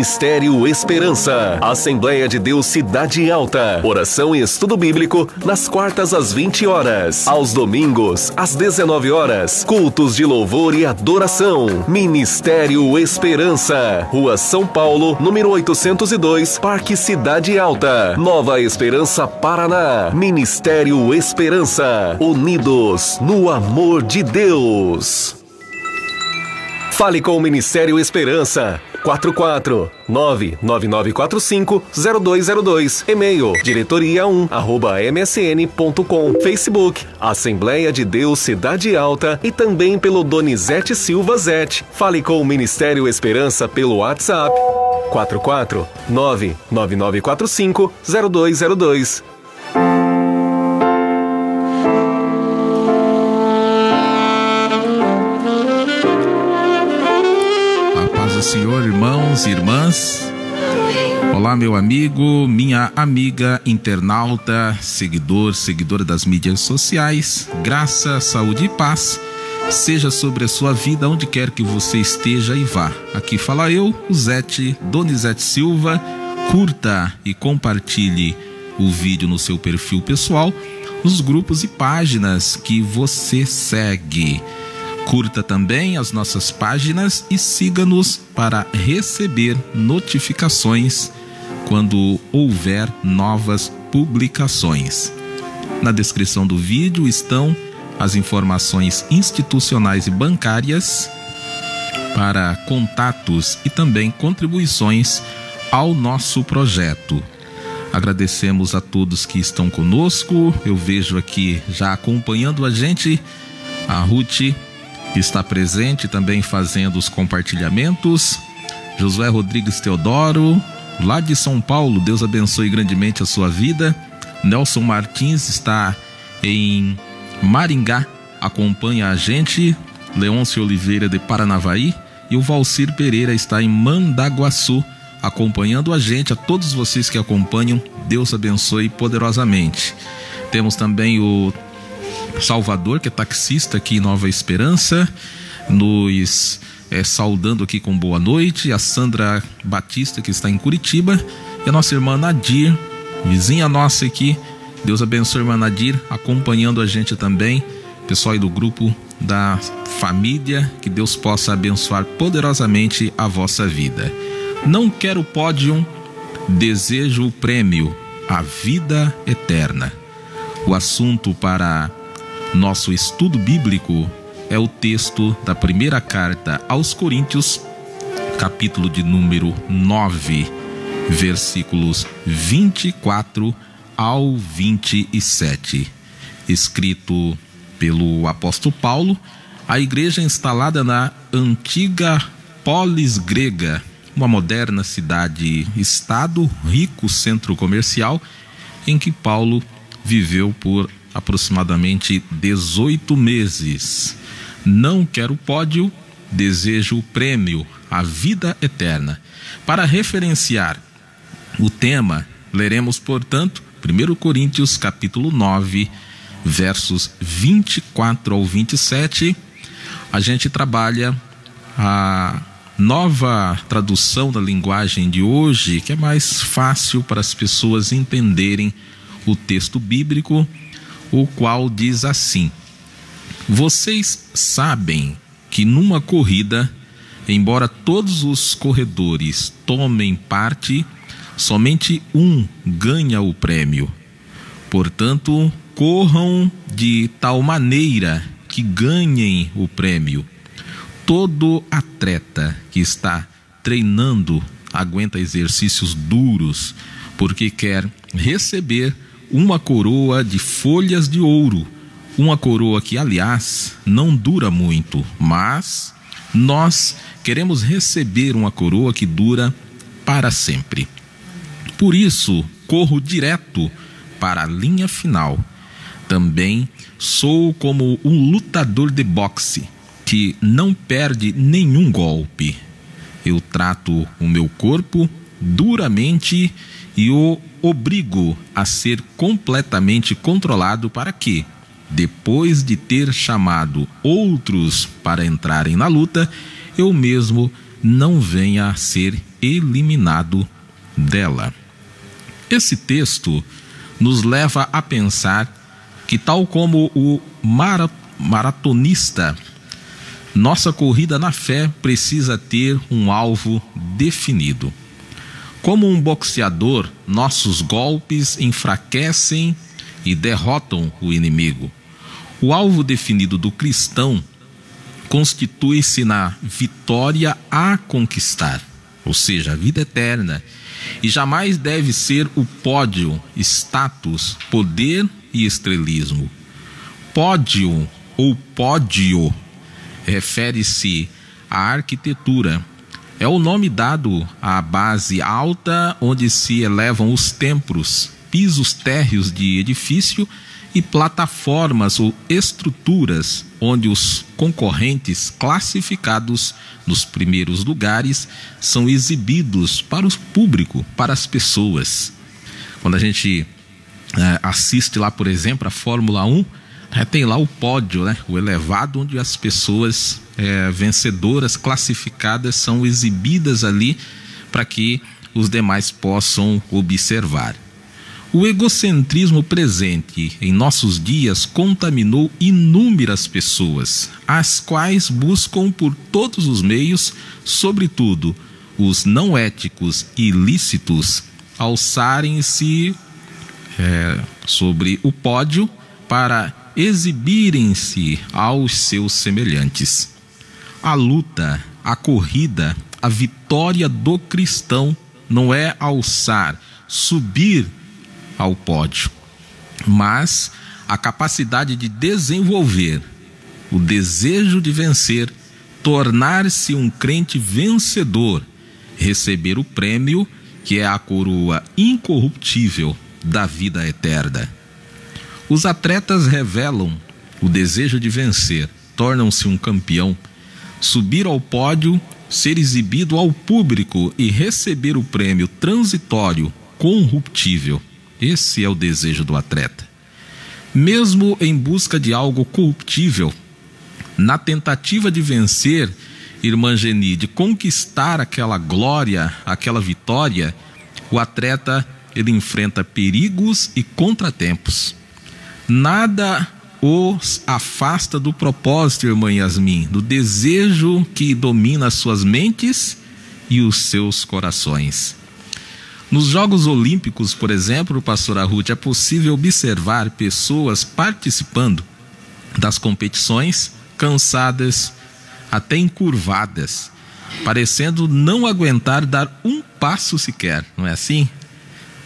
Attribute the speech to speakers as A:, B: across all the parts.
A: Ministério Esperança. Assembleia de Deus Cidade Alta. Oração e estudo bíblico nas quartas às 20 horas. Aos domingos, às 19 horas. Cultos de louvor e adoração. Ministério Esperança. Rua São Paulo, número 802, Parque Cidade Alta. Nova Esperança, Paraná. Ministério Esperança. Unidos no amor de Deus. Fale com o Ministério Esperança. 449-9945-0202. E-mail diretoria1@msn.com. Facebook Assembleia de Deus Cidade Alta e também pelo Donizete Silva Zete. Fale com o Ministério Esperança pelo WhatsApp 449-9945-0202.
B: Senhor, irmãos e irmãs. Olá, meu amigo, minha amiga internauta, seguidora das mídias sociais. Graça, saúde e paz seja sobre a sua vida onde quer que você esteja e vá. Aqui fala eu, o Donizete Silva. Curta e compartilhe o vídeo no seu perfil pessoal, nos grupos e páginas que você segue. Curta também as nossas páginas e siga-nos para receber notificações quando houver novas publicações. Na descrição do vídeo estão as informações institucionais e bancárias para contatos e também contribuições ao nosso projeto. Agradecemos a todos que estão conosco. Eu vejo aqui já acompanhando a gente a Ruth, que está presente também fazendo os compartilhamentos. Josué Rodrigues Teodoro, lá de São Paulo, Deus abençoe grandemente a sua vida. Nelson Martins está em Maringá, acompanha a gente. Leôncio Oliveira de Paranavaí e o Valcir Pereira está em Mandaguaçu, acompanhando a gente. A todos vocês que acompanham, Deus abençoe poderosamente. Temos também o Salvador, que é taxista aqui em Nova Esperança, nos saudando aqui com boa noite. A Sandra Batista, que está em Curitiba, e a nossa irmã Nadir, vizinha nossa aqui. Deus abençoe a irmã Nadir, acompanhando a gente também. Pessoal aí do grupo da família, que Deus possa abençoar poderosamente a vossa vida. Não quero o pódio, desejo o prêmio, a vida eterna. O assunto para nosso estudo bíblico é o texto da primeira carta aos Coríntios, capítulo de número 9, versículos 24 ao 27, escrito pelo apóstolo Paulo à igreja instalada na antiga polis grega, uma moderna cidade-estado, rico centro comercial, em que Paulo viveu por aproximadamente 18 meses. Não quero o pódio, desejo o prêmio, a vida eterna. Para referenciar o tema, leremos, portanto, 1 Coríntios capítulo 9, versos 24 ao 27. A gente trabalha a nova tradução da linguagem de hoje, que é mais fácil para as pessoas entenderem o texto bíblico, o qual diz assim: vocês sabem que numa corrida, embora todos os corredores tomem parte, somente um ganha o prêmio. Portanto, corram de tal maneira que ganhem o prêmio. Todo atleta que está treinando aguenta exercícios duros, porque quer receber uma coroa de folhas de ouro, uma coroa que, aliás, não dura muito, mas nós queremos receber uma coroa que dura para sempre. Por isso, corro direto para a linha final. Também sou como um lutador de boxe que não perde nenhum golpe. Eu trato o meu corpo duramente e o obrigo a ser completamente controlado para que, depois de ter chamado outros para entrarem na luta, eu mesmo não venha a ser eliminado dela. Esse texto nos leva a pensar que, tal como o maratonista, nossa corrida na fé precisa ter um alvo definido. Como um boxeador, nossos golpes enfraquecem e derrotam o inimigo. O alvo definido do cristão constitui-se na vitória a conquistar, ou seja, a vida eterna, e jamais deve ser o pódio, status, poder e estrelismo. Pódio ou pódio refere-se à arquitetura. É o nome dado à base alta onde se elevam os templos, pisos térreos de edifício e plataformas ou estruturas onde os concorrentes classificados nos primeiros lugares são exibidos para o público, para as pessoas. Quando a gente assiste lá, por exemplo, a Fórmula 1, tem lá o pódio, o elevado, onde as pessoas vencedoras, classificadas, são exibidas ali para que os demais possam observar. O egocentrismo presente em nossos dias contaminou inúmeras pessoas, as quais buscam por todos os meios, sobretudo os não éticos e ilícitos, alçarem-se sobre o pódio para exibirem-se aos seus semelhantes. A luta, a corrida, a vitória do cristão não é alçar, subir ao pódio, mas a capacidade de desenvolver o desejo de vencer, tornar-se um crente vencedor, receber o prêmio que é a coroa incorruptível da vida eterna. Os atletas revelam o desejo de vencer, tornam-se um campeão, subir ao pódio, ser exibido ao público e receber o prêmio transitório, corruptível. Esse é o desejo do atleta. Mesmo em busca de algo corruptível, na tentativa de vencer, irmã Geni, de conquistar aquela glória, aquela vitória, o atleta ele enfrenta perigos e contratempos. Nada os afasta do propósito, irmã Yasmin, do desejo que domina as suas mentes e os seus corações. Nos Jogos Olímpicos, por exemplo, pastora Ruth, é possível observar pessoas participando das competições cansadas, até encurvadas, parecendo não aguentar dar um passo sequer, não é assim?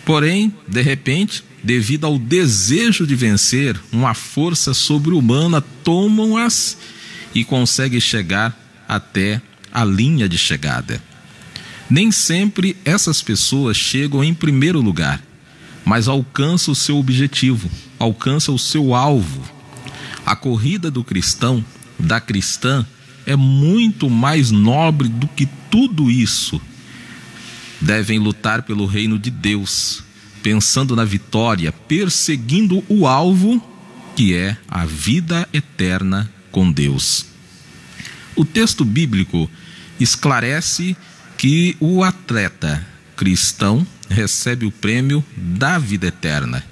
B: Porém, de repente, devido ao desejo de vencer, uma força sobre-humana toma-as e consegue chegar até a linha de chegada. Nem sempre essas pessoas chegam em primeiro lugar, mas alcançam o seu objetivo, alcançam o seu alvo. A corrida do cristão, da cristã, é muito mais nobre do que tudo isso. Devem lutar pelo reino de Deus, pensando na vitória, perseguindo o alvo, que é a vida eterna com Deus. O texto bíblico esclarece que o atleta cristão recebe o prêmio da vida eterna.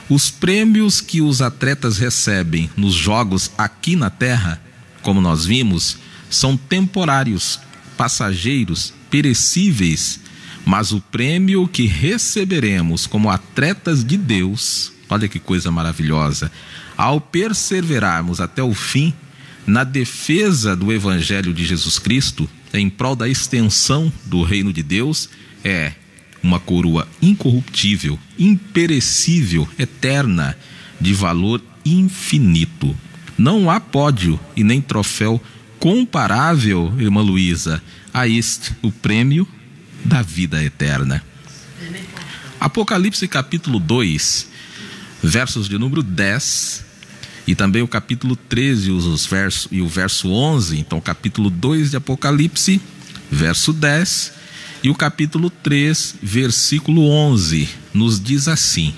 B: Os prêmios que os atletas recebem nos jogos aqui na terra, como nós vimos, são temporários, passageiros, perecíveis, mas o prêmio que receberemos como atletas de Deus, olha que coisa maravilhosa, ao perseverarmos até o fim na defesa do Evangelho de Jesus Cristo, em prol da extensão do reino de Deus, é uma coroa incorruptível, imperecível, eterna, de valor infinito. Não há pódio e nem troféu comparável, irmã Luísa, a este, o prêmio da vida eterna. Apocalipse capítulo 2, versos de número 10, e também o capítulo 13 e o verso 11, então capítulo 2 de Apocalipse, verso 10, e o capítulo 3, versículo 11, nos diz assim: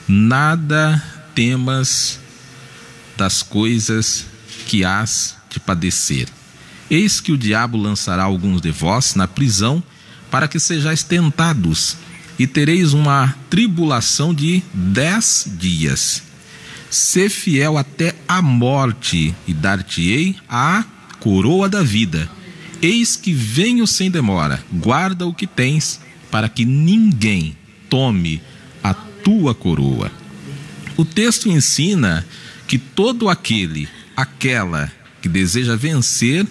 B: nada temas das coisas que hás de padecer. Eis que o diabo lançará alguns de vós na prisão, para que sejais tentados, e tereis uma tribulação de 10 dias. Sê fiel até a morte, e dar-te-ei a coroa da vida. Eis que venho sem demora. Guarda o que tens, para que ninguém tome a tua coroa. O texto ensina que todo aquela que deseja vencer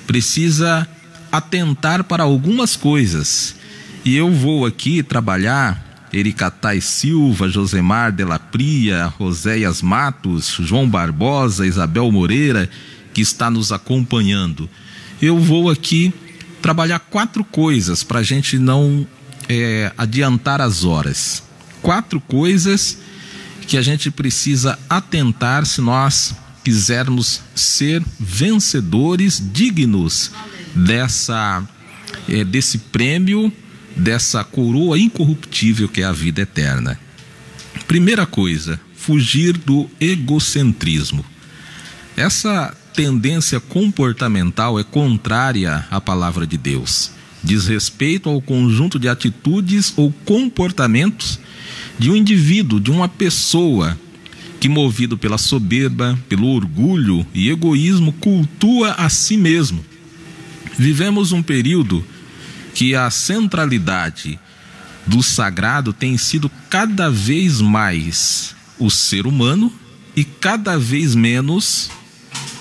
B: precisa atentar para algumas coisas. E eu vou aqui trabalhar Ericatai Silva, Josemar Della Pria, Roséias Matos, João Barbosa, Isabel Moreira, que está nos acompanhando. Eu vou aqui trabalhar 4 coisas para a gente não adiantar as horas. 4 coisas que a gente precisa atentar se nós quisermos ser vencedores dignos desse prêmio, dessa coroa incorruptível que é a vida eterna. Primeira coisa, fugir do egocentrismo. Essa tendência comportamental é contrária à palavra de Deus. Diz respeito ao conjunto de atitudes ou comportamentos de um indivíduo, de uma pessoa que, movido pela soberba, pelo orgulho e egoísmo, cultua a si mesmo. Vivemos um período que a centralidade do sagrado tem sido cada vez mais o ser humano e cada vez menos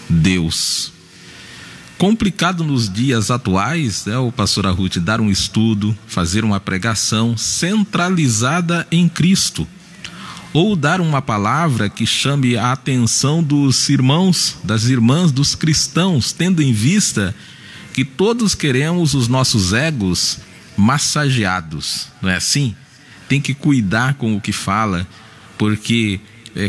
B: Deus. Complicado nos dias atuais, o pastor Ruth, dar um estudo, fazer uma pregação centralizada em Cristo, ou dar uma palavra que chame a atenção dos irmãos, das irmãs, dos cristãos, tendo em vista que todos queremos os nossos egos massageados, não é assim? Tem que cuidar com o que fala, porque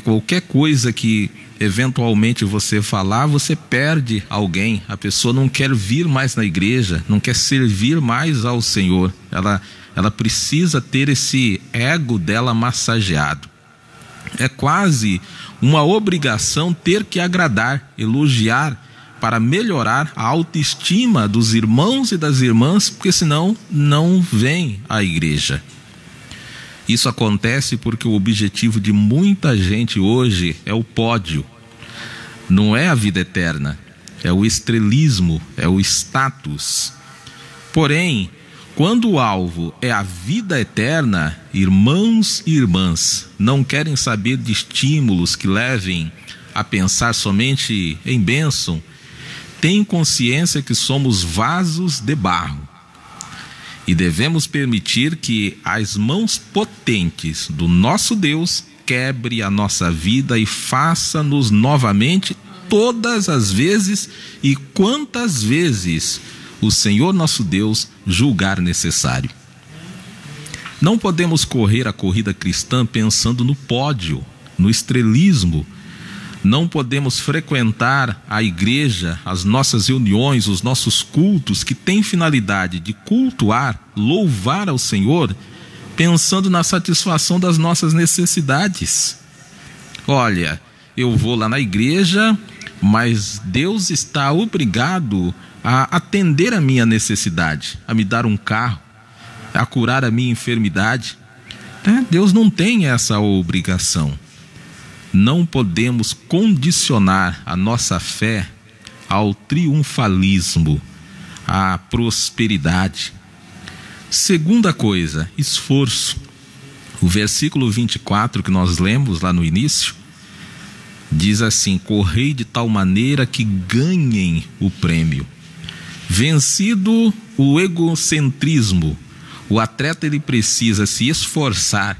B: qualquer coisa que eventualmente você falar, você perde alguém. A pessoa não quer vir mais na igreja, não quer servir mais ao Senhor. Ela precisa ter esse ego dela massageado. É quase uma obrigação ter que agradar, elogiar, para melhorar a autoestima dos irmãos e das irmãs, porque senão não vem à igreja. Isso acontece porque o objetivo de muita gente hoje é o pódio. Não é a vida eterna, é o estrelismo, é o status. Porém, quando o alvo é a vida eterna, irmãos e irmãs não querem saber de estímulos que levem a pensar somente em bênção. Têm consciência que somos vasos de barro e devemos permitir que as mãos potentes do nosso Deus quebre a nossa vida e faça-nos novamente todas as vezes e quantas vezes o Senhor nosso Deus julgar necessário. Não podemos correr a corrida cristã pensando no pódio, no estrelismo. Não podemos frequentar a igreja, as nossas reuniões, os nossos cultos, que têm finalidade de cultuar, louvar ao Senhor, pensando na satisfação das nossas necessidades. Olha, eu vou lá na igreja, mas Deus está obrigado a atender a minha necessidade, a me dar um carro, a curar a minha enfermidade. Deus não tem essa obrigação. Não podemos condicionar a nossa fé ao triunfalismo, à prosperidade. Segunda coisa, esforço. O versículo 24 que nós lemos lá no início diz assim: correi de tal maneira que ganhem o prêmio. Vencido o egocentrismo, o atleta ele precisa se esforçar,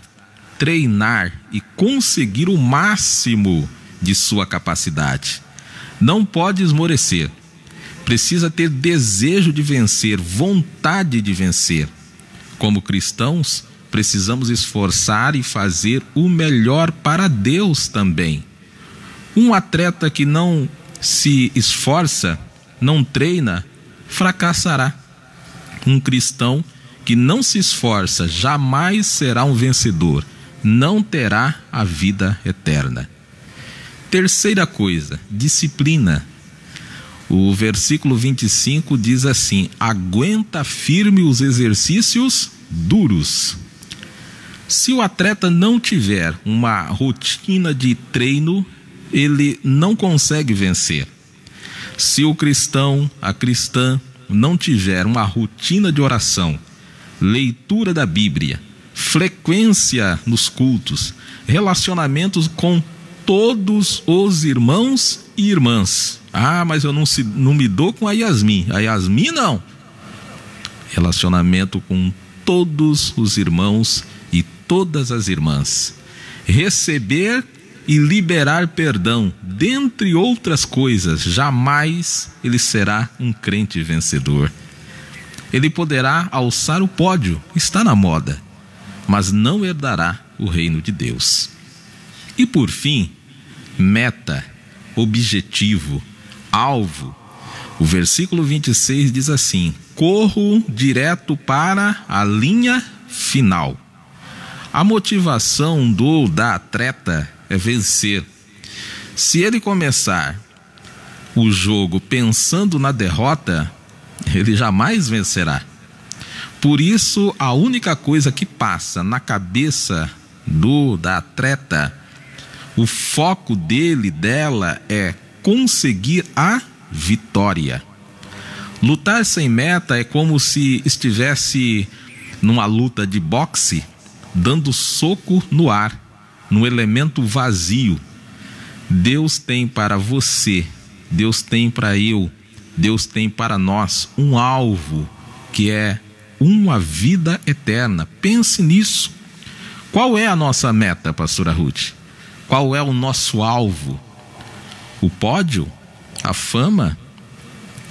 B: treinar e conseguir o máximo de sua capacidade. Não pode esmorecer. Precisa ter desejo de vencer, vontade de vencer. Como cristãos, precisamos esforçar e fazer o melhor para Deus também. Um atleta que não se esforça, não treina, fracassará. Um cristão que não se esforça jamais será um vencedor, não terá a vida eterna. Terceira coisa, disciplina. O versículo 25 diz assim: aguenta firme os exercícios duros. Se o atleta não tiver uma rotina de treino, ele não consegue vencer. Se o cristão, a cristã, não tiver uma rotina de oração, leitura da Bíblia, frequência nos cultos, relacionamentos com todos os irmãos e irmãs. Mas eu não me dou com a Yasmin. A Yasmin não. Relacionamento com todos os irmãos e todas as irmãs. Receber e liberar perdão, dentre outras coisas. Jamais ele será um crente vencedor. Ele poderá alçar o pódio, está na moda, mas não herdará o reino de Deus. E por fim, meta, objetivo, alvo. O versículo 26 diz assim: corro direto para a linha final. A motivação da atleta é vencer. Se ele começar o jogo pensando na derrota, ele jamais vencerá. Por isso, a única coisa que passa na cabeça da atleta, o foco dela é conseguir a vitória. Lutar sem meta é como se estivesse numa luta de boxe, dando soco no ar, no elemento vazio. Deus tem para você, Deus tem para eu, Deus tem para nós um alvo, que é uma vida eterna. Pense nisso. Qual é a nossa meta, pastora Ruth? Qual é o nosso alvo? O pódio? A fama?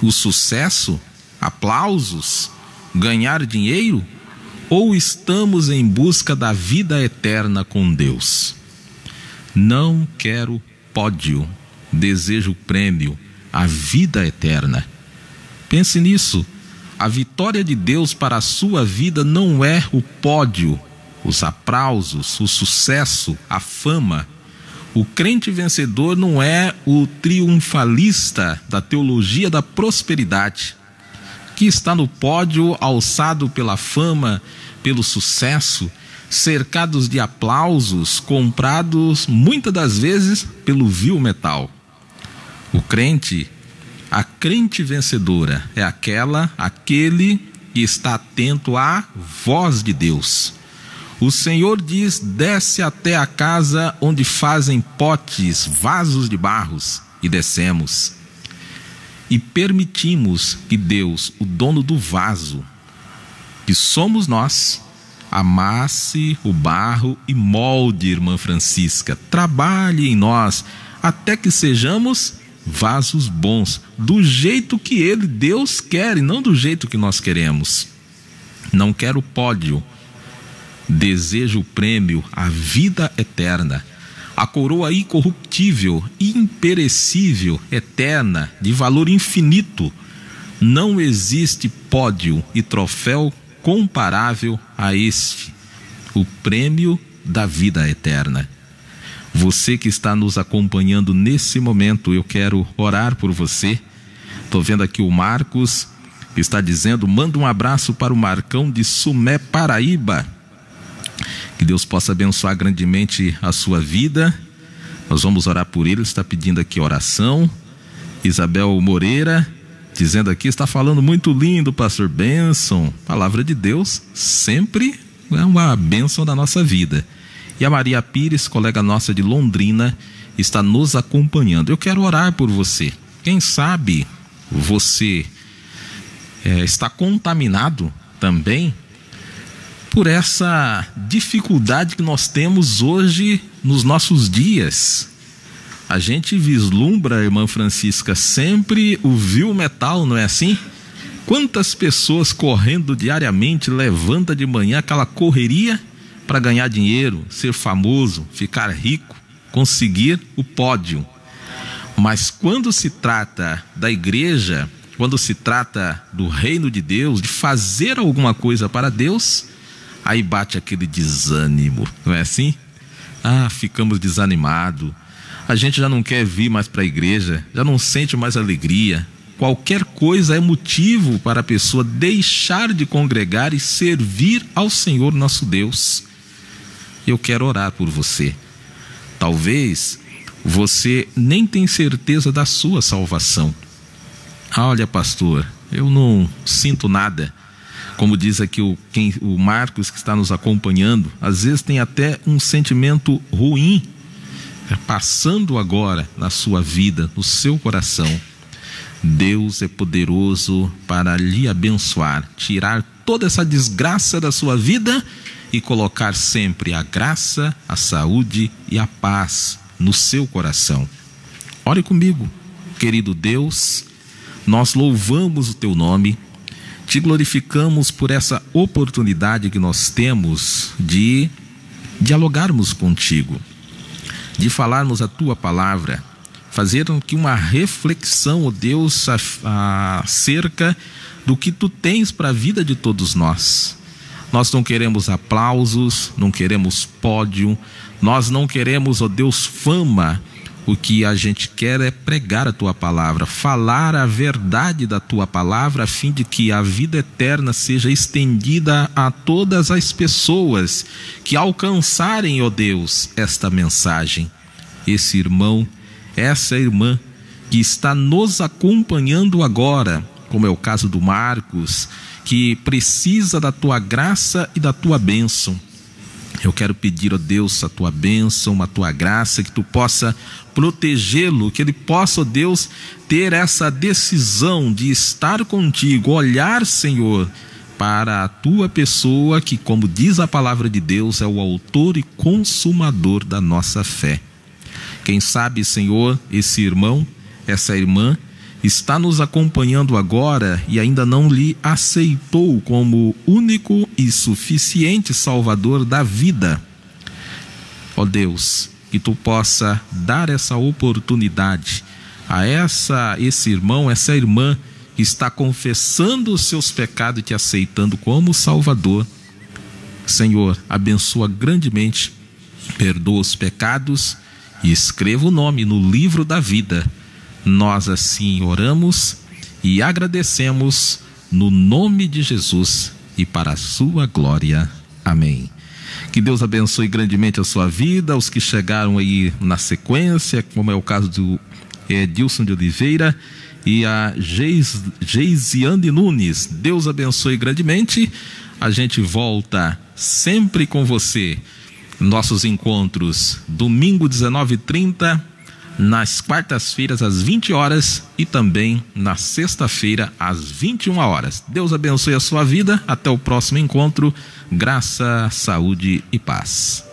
B: O sucesso? Aplausos? Ganhar dinheiro? Ou estamos em busca da vida eterna com Deus? Não quero pódio, desejo prêmio, a vida eterna. Pense nisso. A vitória de Deus para a sua vida não é o pódio, os aplausos, o sucesso, a fama. O crente vencedor não é o triunfalista da teologia da prosperidade, que está no pódio, alçado pela fama, pelo sucesso, cercados de aplausos, comprados muitas das vezes pelo vil metal. O crente, a crente vencedora é aquele que está atento à voz de Deus. O Senhor diz: desce até a casa onde fazem potes, vasos de barros, e descemos. E permitimos que Deus, o dono do vaso, que somos nós, amasse o barro e molde, irmã Francisca. Trabalhe em nós até que sejamos vasos bons, do jeito que Ele, Deus, quer e não do jeito que nós queremos. Não quero pódio, desejo o prêmio, a vida eterna, a coroa incorruptível, imperecível, eterna, de valor infinito. Não existe pódio e troféu comparável a este, o prêmio da vida eterna. Você que está nos acompanhando nesse momento, eu quero orar por você. Estou vendo aqui o Marcos, que está dizendo: manda um abraço para o Marcão de Sumé, Paraíba. Que Deus possa abençoar grandemente a sua vida. Nós vamos orar por ele, está pedindo aqui oração. Isabel Moreira, dizendo aqui, está falando muito lindo, pastor. Bênção. Palavra de Deus sempre é uma bênção da nossa vida. E a Maria Pires, colega nossa de Londrina, está nos acompanhando. Eu quero orar por você. Quem sabe você está contaminado também por essa dificuldade que nós temos hoje nos nossos dias. A gente vislumbra, irmã Francisca, sempre o vil metal, não é assim? Quantas pessoas correndo diariamente, levanta de manhã aquela correria para ganhar dinheiro, ser famoso, ficar rico, conseguir o pódio. Mas quando se trata da igreja, quando se trata do reino de Deus, de fazer alguma coisa para Deus, aí bate aquele desânimo, não é assim? Ficamos desanimados. A gente já não quer vir mais para a igreja, já não sente mais alegria. qualquer coisa é motivo para a pessoa deixar de congregar e servir ao Senhor nosso Deus. Eu quero orar por você. Talvez você nem tenha certeza da sua salvação. Olha, pastor, eu não sinto nada. Como diz aqui o Marcos, que está nos acompanhando, às vezes tem até um sentimento ruim passando agora na sua vida, no seu coração. Deus é poderoso para lhe abençoar, tirar toda essa desgraça da sua vida e colocar sempre a graça, a saúde e a paz no seu coração. Ore comigo. Querido Deus, nós louvamos o teu nome, te glorificamos por essa oportunidade que nós temos de dialogarmos contigo, de falarmos a tua palavra, fazer que uma reflexão, ó Deus, acerca do que tu tens para a vida de todos nós. Nós não queremos aplausos, não queremos pódio, nós não queremos, ó Deus, fama. O que a gente quer é pregar a tua palavra, falar a verdade da tua palavra, a fim de que a vida eterna seja estendida a todas as pessoas que alcançarem, ó Deus, esta mensagem. Esse irmão, essa irmã que está nos acompanhando agora, como é o caso do Marcos, que precisa da tua graça e da tua bênção. Eu quero pedir, ó Deus, a tua bênção, a tua graça, que tu possa protegê-lo, que ele possa, ó Deus, ter essa decisão de estar contigo, olhar, Senhor, para a tua pessoa, que, como diz a palavra de Deus, é o autor e consumador da nossa fé. Quem sabe, Senhor, esse irmão, essa irmã, está nos acompanhando agora e ainda não lhe aceitou como único e suficiente Salvador da vida. Ó Deus, que tu possa dar essa oportunidade a esse irmão, essa irmã que está confessando os seus pecados e te aceitando como Salvador. Senhor, abençoa grandemente, perdoa os pecados e escreva o nome no livro da vida. Nós assim oramos e agradecemos no nome de Jesus e para a sua glória. Amém. Que Deus abençoe grandemente a sua vida, os que chegaram aí na sequência, como é o caso do Edilson de Oliveira e a Geisiane Nunes. Deus abençoe grandemente. A gente volta sempre com você. Nossos encontros, domingo 19h30, nas quartas-feiras às 20 horas e também na sexta-feira às 21 horas. Deus abençoe a sua vida. Até o próximo encontro. Graça, saúde e paz.